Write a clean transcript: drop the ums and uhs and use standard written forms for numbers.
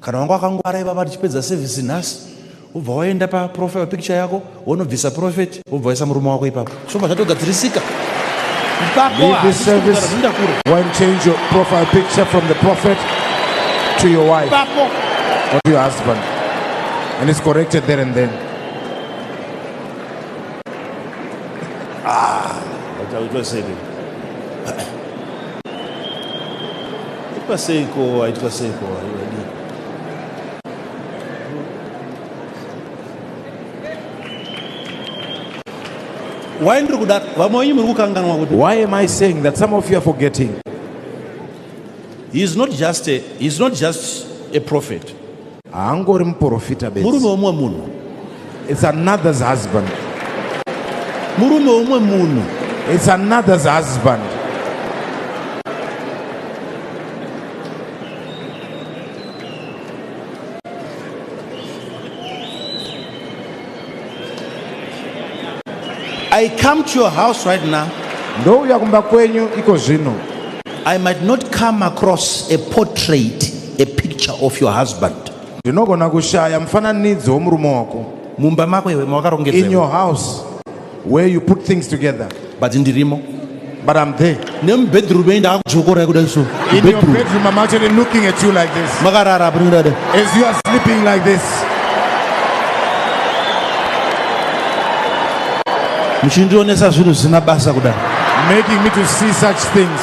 kana wanga wakangwara ivava tichipedza service nhasi ubva waenda paprofile picture yako wonobvisa prophet ubva waisa murume wako ipapo zvobva zvatogadzirisika. Leave this service, go and change your profile picture from the prophet to your wife or to your husband, and it's corrected there and then. It was said. It was said. Why am I saying that some of you are forgetting? He's not just a prophet. It's another's husband. It's another's husband. I come to your house right now. I might not come across a portrait, a picture of your husband. In your house, where you put things together. But I'm there. In your bedroom, I'm actually looking at you like this. As you are sleeping like this. Making me to see such things.